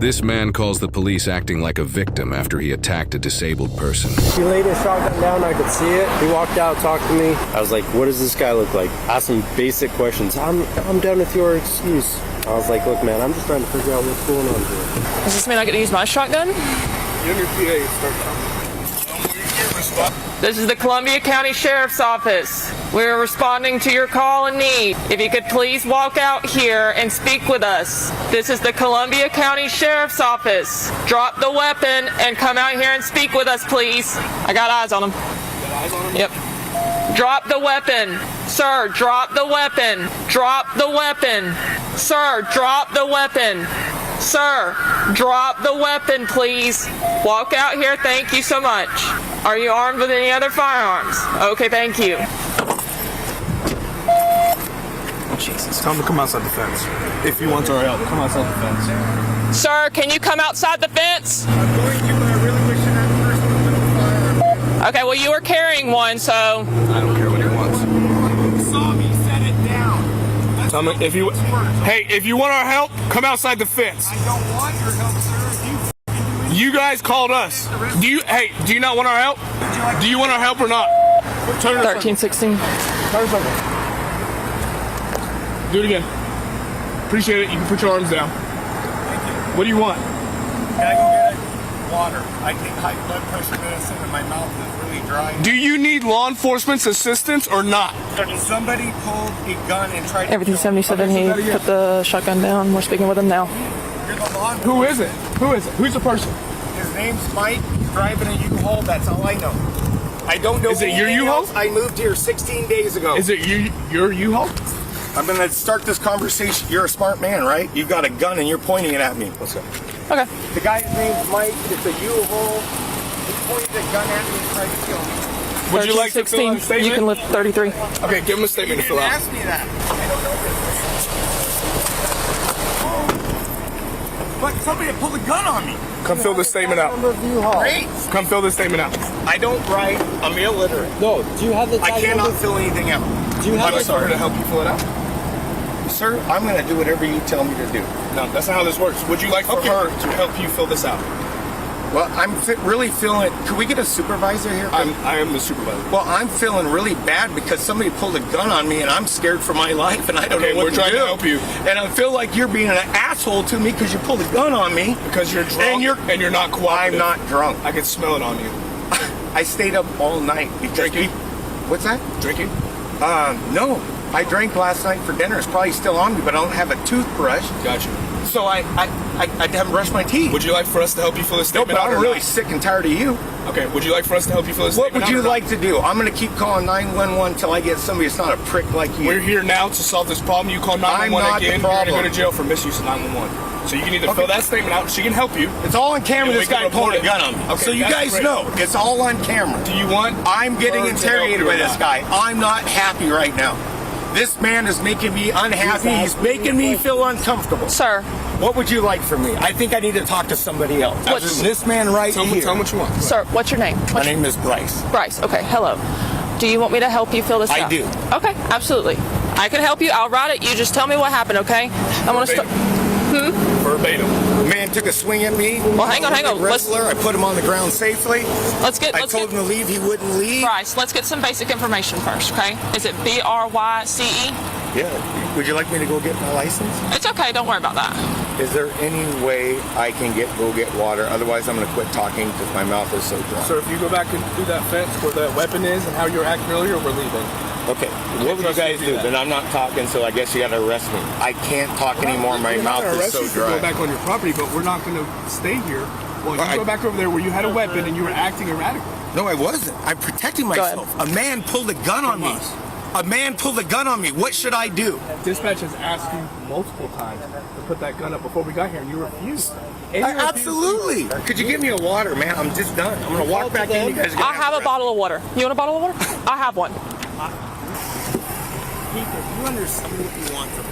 This man calls the police acting like a victim after he attacked a disabled person. He laid his shotgun down, I could see it. He walked out, talked to me. I was like, what does this guy look like? Asked him basic questions. I'm done with your excuse. I was like, look, man, I'm just trying to figure out what's going on here. Does this mean I get to use my shotgun? This is the Columbia County Sheriff's Office. We're responding to your call and need. If you could please walk out here and speak with us. This is the Columbia County Sheriff's Office. Drop the weapon and come out here and speak with us, please. I got eyes on him. Yep. Drop the weapon. Sir, drop the weapon. Drop the weapon. Sir, drop the weapon. Sir, drop the weapon, please. Walk out here. Thank you so much. Are you armed with any other firearms? Okay, thank you. Jesus. Tell him to come outside the fence. If you want our help, come outside the fence. Sir, can you come outside the fence? I'm going to, but I really wish that person would have a firearm. Okay, well, you were carrying one, so... I don't care what he wants. You saw me set it down. Tell me, if you want our help, come outside the fence. I don't want your help, sir. You guys called us. Do you not want our help? Do you want our help or not? Turn it 1316. Turn it. Do it again. Appreciate it. You can put your arms down. Thank you. What do you want? Can I go get water? I take high blood pressure medicine and my mouth is really dry. Do you need law enforcement's assistance or not? Somebody pulled a gun and tried to Everything 77, he put the shotgun down. We're speaking with him now. Who is it? Who is it? Who's the person? His name's Mike. He's driving a U-Haul. That's all I know. I don't know. Is it your U-Haul? I moved here 16 days ago. Is it your U-Haul? I'm going to start this conversation. You're a smart man, right? You've got a gun and you're pointing it at me. Let's go. Okay. The guy's name's Mike. It's a U-Haul. He pointed a gun at me and tried to kill me. Would you like to fill out a 1316, statement? you can lift 33. Okay, give him a statement to fill out. Ask me that. I don't know this. But somebody pulled a gun on me. Come fill this statement out. Great. Come fill this statement out. I don't write. I'm illiterate. No, do you have the I tag cannot number? fill anything out. Do you have I'm the sorry to help you fill it out. Sir, I'm going to do whatever you tell me to do. No, that's not how this works. Would you like for her to help you fill this out? Well, I'm really feeling... Could we get a supervisor here? I am the supervisor. Well, I'm feeling really bad because somebody pulled a gun on me and I'm scared for my life and I don't know what we're to trying do. to help you. And I feel like you're being an asshole to me because you pulled a gun on me. Because you're drunk and you're not cooperative. I'm not drunk. I can smell it on you. I stayed up all night. Drinking? What's that? Drinking? No. I drank last night for dinner. It's probably still on me, but I don't have a toothbrush. Gotcha. So I haven't brushed my teeth. Would you like for us to help you fill this No, statement but out? I'm really sick and tired of you. Okay, would you like for us to help you fill this What statement would out? you like to do? I'm going to keep calling 911 until I get somebody that's not a prick like you. We're here now to solve this problem. You call 911 I'm not again, the you're going to problem. go to jail for misuse of 911. So you can either fill that statement out, she can help you. It's all on camera. And This we can guy pulled report a it. gun on me. Okay, So you that's guys great. know. It's all on camera. Do you want I'm getting her to help interrogated you by or this not? guy. I'm not happy right now. This man is making me unhappy. He's making me feel uncomfortable. Sir, What would you like from me? I think I need to talk to somebody else. What's- This man right Tell me here. what you want. sir, what's your name? My name is Bryce. Bryce. Okay, hello. Do you want me to help you fill this I out? do. Okay, absolutely. I can help you. I'll write it. You just tell me what happened, okay? I'm going to start. Verbatim. A man took a swing at me. Well, hang on. Wrestler. I put him on the ground safely. Let's get. I told him to leave. He wouldn't leave. Bryce, let's get some basic information first, okay? Is it BRYCE? Yeah. Would you like me to go get my license? It's okay. Don't worry about that. Is there any way I can go get water? Otherwise, I'm going to quit talking because my mouth is so dry. So if you go back and do that fence where the weapon is and how you were acting earlier, we're leaving. Okay, what would you guys do? Then I'm not talking, so I guess you got to arrest me. I can't talk anymore. My mouth is so Go dry. back on your property, but we're not going to stay here. Well, you go back over there where you had a weapon and you were acting erratically. No, I wasn't. I'm protecting myself. A man pulled a gun on me. A man pulled a gun on me. What should I do? Dispatch has asked you multiple times to put that gun up before we got here, and you refused. Absolutely. Could you give me a water, man? I'm just done. I'm going to walk back in. You guys are gonna I have a to bottle of water. You want a bottle of water? I have one. People, you understand what you want from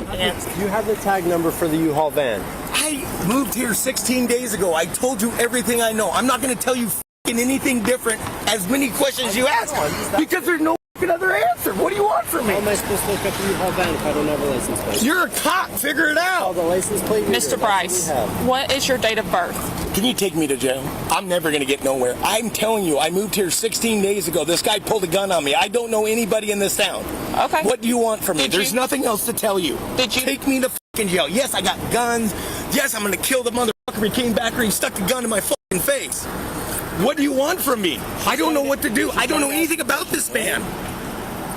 me. Do you have the tag number for the U-Haul van? I moved here 16 days ago. I told you everything I know. I'm not going to tell you anything different as many questions you ask because there's no other answer. What do you want from me? How am I supposed to look up a U-Haul van if I don't have a license plate? You're a cop. Figure it Oh, out. the license plate reader, Mr. that's Bryce, what we have. what is your date of birth? Can you take me to jail? I'm never going to get nowhere. I'm telling you, I moved here 16 days ago. This guy pulled a gun on me. I don't know anybody in this town. Okay. What do you want from me? Did There's you- nothing else to tell you. Did you- Take me to fucking jail. Yes, I got guns. Yes, I'm going to kill the motherfucker who came back here and stuck the gun in my fucking face. What do you want from me? I don't know what to do. I don't know anything about this man.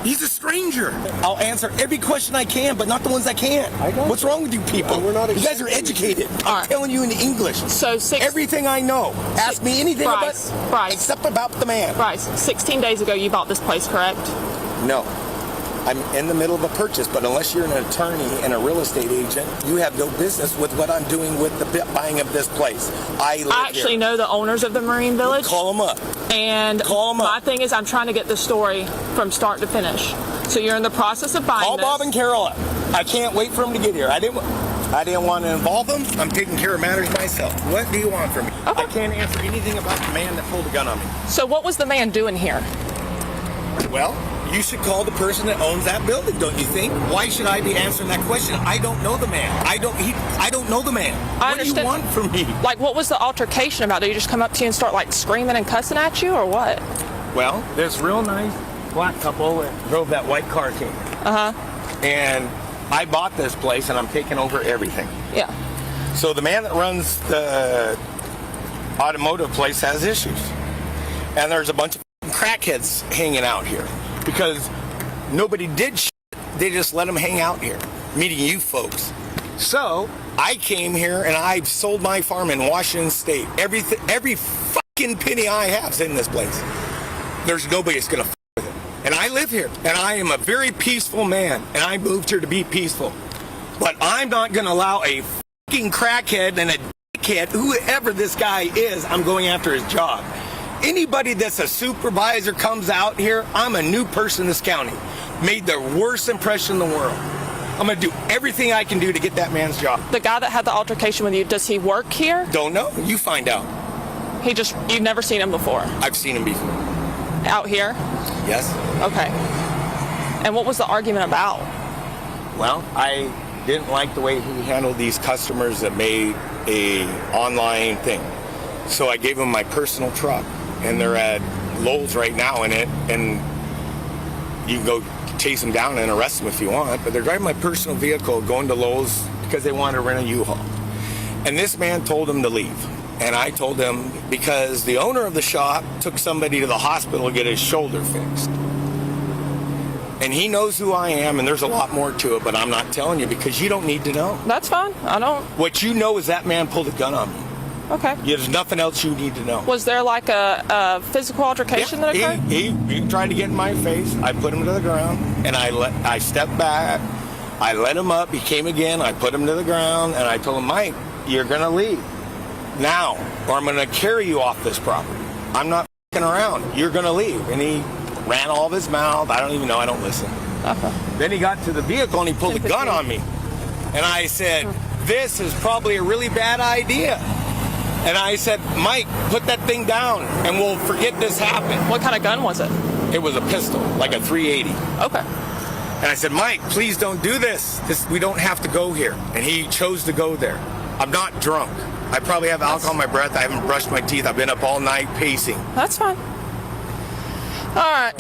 He's a stranger. I'll answer every question I can, but not the ones I can't. I got What's you. wrong with you people? We're not You guys are expecting you. educated. All I'm right. telling you in English. So Everything I know. Ask me anything Bryce, about Bryce. except about the man. Bryce, 16 days ago you bought this place, correct? No. I'm in the middle of a purchase, but unless you're an attorney and a real estate agent, you have no business with what I'm doing with the buying of this place. I I know the owners of the Marine Village. Call them up. And Call 'em up. my thing is I'm trying to get the story from start to finish. So you're in the process of buying Call this. Bob and Carol up. I can't wait for them to get here. I didn't want to involve them. I'm taking care of matters myself. What do you want from me? Okay. I can't answer anything about the man that pulled a gun on me. So what was the man doing here? Well, you should call the person that owns that building, don't you think? Why should I be answering that question? I don't know the man. I don't know the man. I What do you understand. want from me? Like, what was the altercation about? Did he just come up to you and start like screaming and cussing at you, or what? Well, this real nice black couple that drove that white car came. And I bought this place and I'm taking over everything. Yeah. So the man that runs the automotive place has issues. And there's a bunch of crackheads hanging out here because nobody did shit. They just let them hang out here, meeting you folks. So I came here and I sold my farm in Washington State. Every fucking penny I have is in this place. There's nobody that's gonna with it. And I live here, and I am a very peaceful man, and I moved here to be peaceful. But I'm not gonna allow a fucking crackhead and a dickhead, whoever this guy is, I'm going after his job. Anybody that's a supervisor comes out here, I'm a new person in this county. Made the worst impression in the world. I'm gonna do everything I can do to get that man's job. The guy that had the altercation with you, does he work here? Don't know. You find out. You've never seen him before? I've seen him before. Out here? Yes. Okay. And what was the argument about? Well, I didn't like the way he handled these customers that made a online thing. So I gave him my personal truck, and they're at Lowe's right now in it, and you can go chase them down and arrest them if you want, but they're driving my personal vehicle going to Lowe's because they want to rent a U-Haul. And this man told them to leave. And I told him because the owner of the shop took somebody to the hospital to get his shoulder fixed. And he knows who I am, and there's a lot more to it, but I'm not telling you because you don't need to know. That's fine. I don't. What you know is that man pulled a gun on me. Okay. There's nothing else you need to know. Was there like a physical altercation that occurred? He tried to get in my face. I put him to the ground, and I stepped back. I let him up. He came again. I put him to the ground, and I told him, Mike, you're going to leave now, or I'm going to carry you off this property. I'm not f***ing around. You're going to leave. And he ran all of his mouth. I don't even know. I don't listen. Okay. Then he got to the vehicle, and he pulled a gun on me. And I said, this is probably a really bad idea. And I said, Mike, put that thing down, and we'll forget this happened. What kind of gun was it? It was a pistol, like a .380. Okay. And I said, Mike, please don't do this. We don't have to go here. And he chose to go there. I'm not drunk. I probably have alcohol in my breath. I haven't brushed my teeth. I've been up all night pacing. That's fine. All right.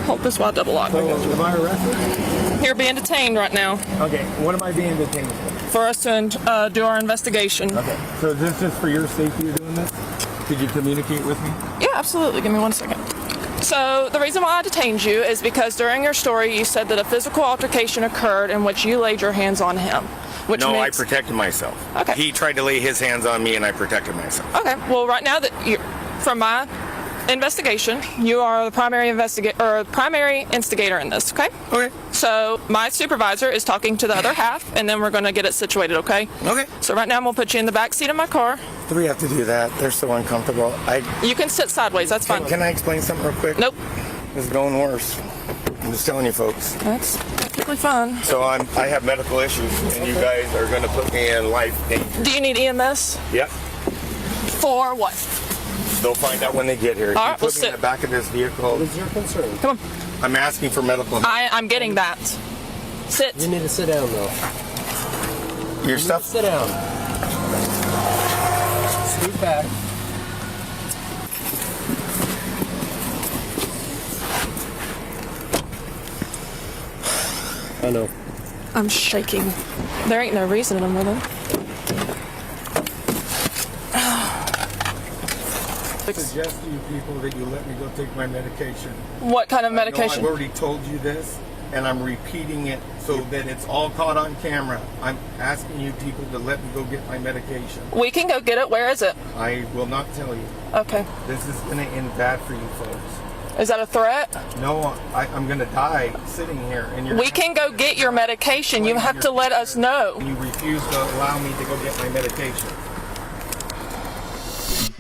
Hold this while I double lock. Am I arrested? You're being detained right now Okay, what am I being detained for? for us to do our investigation. Okay, so is this just for your safety you're doing this? Could you communicate with me? Yeah, absolutely. Give me 1 second. So the reason why I detained you is because during your story you said that a physical altercation occurred in which you laid your hands on him. Which No, makes... I protected myself. Okay. He tried to lay his hands on me, and I protected myself. Okay. Well, right now that from my investigation, you are the primary instigator in this. Okay. Okay. So my supervisor is talking to the other half, and then we're going to get it situated. Okay. Okay. So right now I'm going to put you in the back seat of my car. Do we have to do that? They're so uncomfortable. You can sit sideways. That's fine. Can I explain something real quick? Nope. It's going worse. I'm just telling you, folks. That's perfectly fine. So I have medical issues, and you guys are going to put me in life danger. Do you need EMS? Yep. For what? They'll find out when they get here. All right, You we'll put me in sit. the back of this vehicle. What is your concern? Come on. I'm asking for medical help. I'm getting that. Sit. You need to sit down, though. Your stuff. Sit down. Scoot back. I know. I'm shaking. There ain't no reason in them, really. I suggest to you people that you let me go take my medication. What kind of I know medication? I've already told you this, and I'm repeating it so that it's all caught on camera. I'm asking you people to let me go get my medication. We can go get it. Where is it? I will not tell you. Okay. This is going to end bad for you folks. Is that a threat? No, I'm going to die sitting here. And you're We can go get your medication. You have to let us know. You refuse to allow me to go get my medication.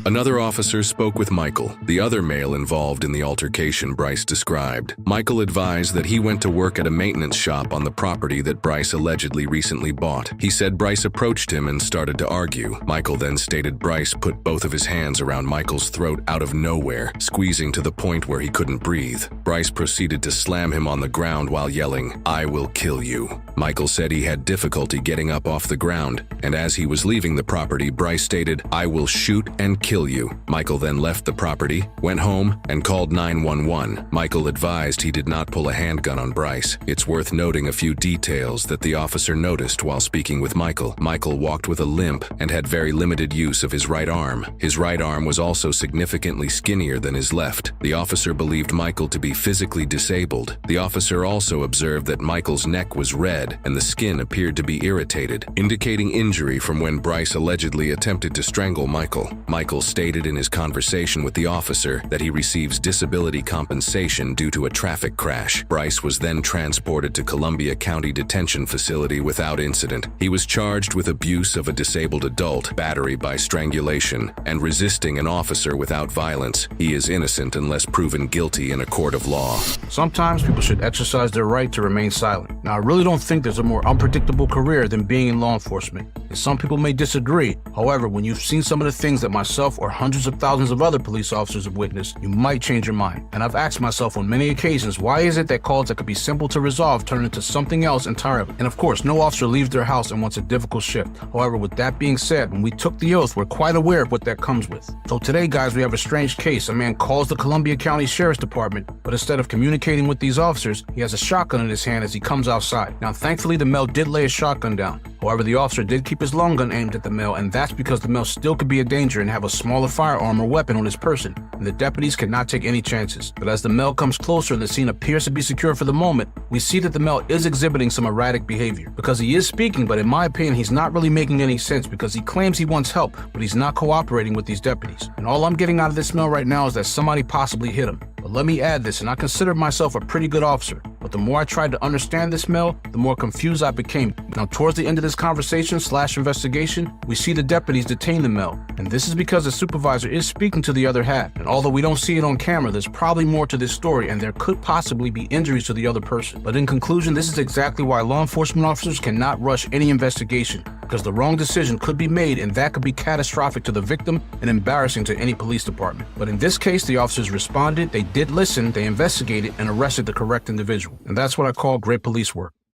Another officer spoke with Michael, the other male involved in the altercation Bryce described. Michael advised that he went to work at a maintenance shop on the property that Bryce allegedly recently bought. He said Bryce approached him and started to argue. Michael then stated Bryce put both of his hands around Michael's throat out of nowhere, squeezing to the point where he couldn't breathe. Bryce proceeded to slam him on the ground while yelling, "I will kill you." Michael said he had difficulty getting up off the ground, and as he was leaving the property, Bryce stated, "I will shoot and kill you." Michael then left the property, went home, and called 911. Michael advised he did not pull a handgun on Bryce. It's worth noting a few details that the officer noticed while speaking with Michael. Michael walked with a limp and had very limited use of his right arm. His right arm was also significantly skinnier than his left. The officer believed Michael to be physically disabled. The officer also observed that Michael's neck was red and the skin appeared to be irritated, indicating injury from when Bryce allegedly attempted to strangle Michael. Michael stated in his conversation with the officer that he receives disability compensation due to a traffic crash. Bryce was then transported to Columbia County Detention Facility without incident. He was charged with abuse of a disabled adult, battery by strangulation, and resisting an officer without violence. He is innocent unless proven guilty in a court of law. Sometimes people should exercise their right to remain silent. Now, I really don't think there's a more unpredictable career than being in law enforcement, and some people may disagree. However, when you've seen some of the things that myself or hundreds of thousands of other police officers have witnessed, you might change your mind. And I've asked myself on many occasions, why is it that calls that could be simple to resolve turn into something else entirely? And of course, no officer leaves their house and wants a difficult shift. However, with that being said, when we took the oath, we're quite aware of what that comes with. So today, guys, we have a strange case. A man calls the Columbia County Sheriff's Department, but instead of communicating with these officers, he has a shotgun in his hand as he comes outside. Now, thankfully, the male did lay his shotgun down. However, the officer did keep his long gun aimed at the male, and that's because the male still could be a danger and have a smaller firearm or weapon on his person, and the deputies cannot take any chances. But as the male comes closer and the scene appears to be secure for the moment, we see that the male is exhibiting some erratic behavior. Because he is speaking, but in my opinion, he's not really making any sense because he claims he wants help, but he's not cooperating with these deputies. And all I'm getting out of this male right now is that somebody possibly hit him. But let me add this, and I consider myself a pretty good officer, but the more I tried to understand this male, the more confused I became. Now, towards the end of this conversation/investigation, we see the deputies detain the male, and this is because the supervisor is speaking to the other half, and although we don't see it on camera, there's probably more to this story, and there could possibly be injuries to the other person. But in conclusion, this is exactly why law enforcement officers cannot rush any investigation, because the wrong decision could be made, and that could be catastrophic to the victim and embarrassing to any police department. But in this case, the officers responded, they did listen, they investigated, and arrested the correct individual. And that's what I call great police work.